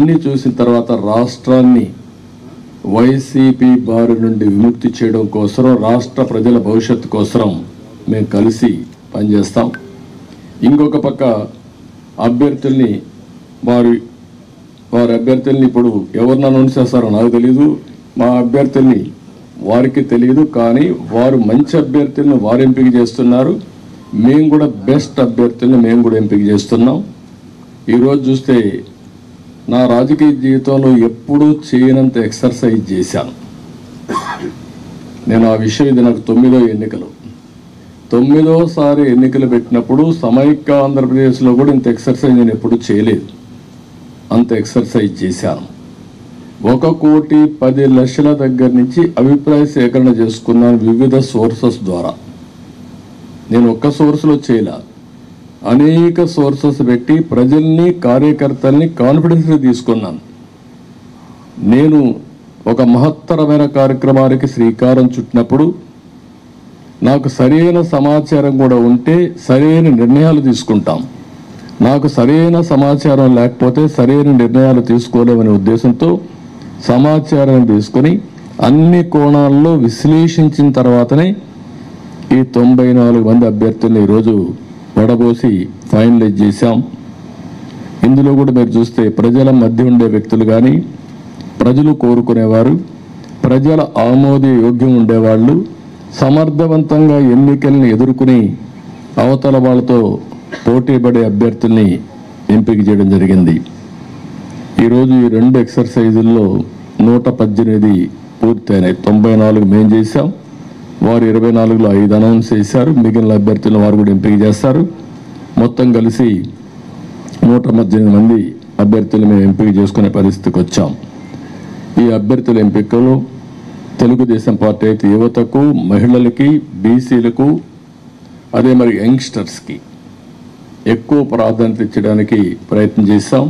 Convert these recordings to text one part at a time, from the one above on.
ఇవన్నీ చూసిన తర్వాత రాష్ట్రాన్ని వైసీపీ బారి నుండి విముక్తి చేయడం కోసం, రాష్ట్ర ప్రజల భవిష్యత్తు కోసం మేము కలిసి పనిచేస్తాం. ఇంకొక పక్క అభ్యర్థుల్ని వారి అభ్యర్థుల్ని ఇప్పుడు ఎవరిని అనౌన్స్ చేస్తారో నాకు తెలియదు, మా అభ్యర్థుల్ని వారికి తెలియదు. కానీ వారు మంచి అభ్యర్థులను వారు ఎంపిక చేస్తున్నారు. మేము కూడా బెస్ట్ అభ్యర్థుల్ని మేము కూడా ఎంపిక చేస్తున్నాం. ఈరోజు చూస్తే నా రాజకీయ జీవితంలో ఎప్పుడూ చేయనంత ఎక్సర్సైజ్ చేశాను నేను. ఆ విషయం ఇది నాకు 9వ ఎన్నికలు, 9వసారి ఎన్నికలు పెట్టినప్పుడు సమైక్య ఆంధ్రప్రదేశ్లో కూడా ఇంత ఎక్సర్సైజ్ నేను ఎప్పుడు చేయలేదు. అంత ఎక్సర్సైజ్ చేశాను. 1,10,00,000 దగ్గర నుంచి అభిప్రాయ సేకరణ చేసుకున్నాను వివిధ సోర్సెస్ ద్వారా. నేను ఒక్క సోర్స్లో చేయలే, అనేక సోర్సెస్ పెట్టి ప్రజల్ని, కార్యకర్తల్ని కాన్ఫిడెన్స్గా తీసుకున్నాను. నేను ఒక మహత్తరమైన కార్యక్రమానికి శ్రీకారం చుట్టినప్పుడు నాకు సరైన సమాచారం కూడా ఉంటే సరైన నిర్ణయాలు తీసుకుంటాం. నాకు సరైన సమాచారం లేకపోతే సరైన నిర్ణయాలు తీసుకోలేమనే ఉద్దేశంతో సమాచారం తీసుకొని అన్ని కోణాల్లో విశ్లేషించిన తర్వాతనే ఈ 94 మంది అభ్యర్థుల్ని ఈరోజు వడబోసి ఫైనలైజ్ చేశాం. ఇందులో కూడా మీరు చూస్తే ప్రజల మధ్య ఉండే వ్యక్తులు కానీ, ప్రజలు కోరుకునేవారు, ప్రజల ఆమోదయోగ్యం ఉండేవాళ్ళు, సమర్థవంతంగా ఎన్నికల్ని ఎదుర్కొని అవతల వాళ్ళతో పోటీపడే అభ్యర్థుల్ని ఎంపిక చేయడం జరిగింది. ఈరోజు ఈ 2 ఎక్సర్సైజుల్లో 118 పూర్తయినాయి. 94 మేము చేశాం, వారు 24లో 5 అనౌన్స్ చేశారు. మిగిలిన అభ్యర్థులను వారు కూడా ఎంపిక చేస్తారు. మొత్తం కలిసి 118 మంది అభ్యర్థులు మేము ఎంపిక చేసుకునే పరిస్థితికి వచ్చాం. ఈ అభ్యర్థుల ఎంపికలో తెలుగుదేశం పార్టీ అయితే యువతకు, మహిళలకి, బీసీలకు, అదే మరి యంగ్స్టర్స్కి ఎక్కువ ప్రాధాన్యత ఇచ్చడానికి ప్రయత్నం చేశాం.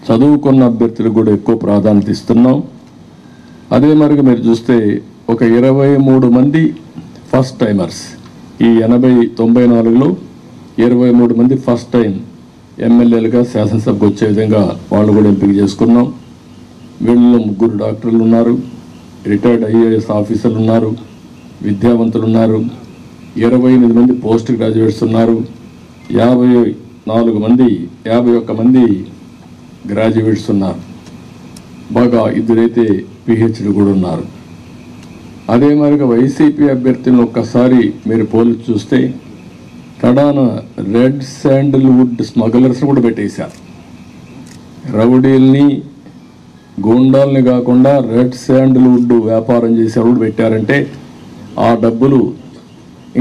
చదువుకున్న అభ్యర్థులకు కూడా ఎక్కువ ప్రాధాన్యత ఇస్తున్నాం. అదే మరిగా మీరు చూస్తే ఒక 23 మంది ఫస్ట్ టైమర్స్, ఈ 94లో 23 మంది ఫస్ట్ టైం ఎమ్మెల్యేలుగా శాసనసభకు వచ్చే విధంగా వాళ్ళు కూడా ఎంపిక చేసుకున్నాం. వీళ్ళలో 3 డాక్టర్లు ఉన్నారు, రిటైర్డ్ ఐఏఎస్ ఆఫీసర్లు ఉన్నారు, విద్యావంతులు ఉన్నారు, 28 మంది పోస్ట్ గ్రాడ్యుయేట్స్ ఉన్నారు, 51 మంది గ్రాడ్యుయేట్స్ ఉన్నారు. బాగా 2 అయితే పిహెచ్డి కూడా ఉన్నారు. అదే మరిగా వైసీపీ అభ్యర్థులను ఒక్కసారి మీరు పోల్చి చూస్తే కడాన రెడ్ శాండిల్వుడ్ స్మగ్లర్స్ కూడా పెట్టేశారు. రౌడీల్ని, గూండాల్ని కాకుండా రెడ్ శాండిల్వుడ్ వ్యాపారం చేసేవాళ్ళు పెట్టారంటే ఆ డబ్బులు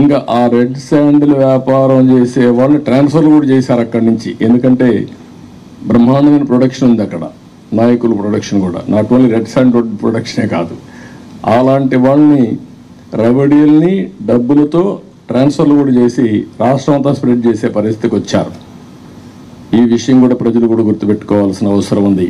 ఇంకా ఆ రెడ్ శాండిల్ వ్యాపారం చేసే వాళ్ళు ట్రాన్స్ఫర్లు కూడా చేశారు అక్కడి నుంచి. ఎందుకంటే బ్రహ్మాండమైన ప్రొడక్షన్ ఉంది అక్కడ, నాయకుల ప్రొడక్షన్ కూడా, నాట్ ఓన్లీ రెడ్ శాండిల్వుడ్ ప్రొడక్షనే కాదు. అలాంటి వాళ్ళని, రౌడీల్ని డబ్బులతో ట్రాన్స్ఫర్లు కూడా చేసి రాష్ట్రం అంతా స్ప్రెడ్ చేసే పరిస్థితికి వచ్చారు. ఈ విషయం కూడా ప్రజలు కూడా గుర్తుపెట్టుకోవాల్సిన అవసరం ఉంది.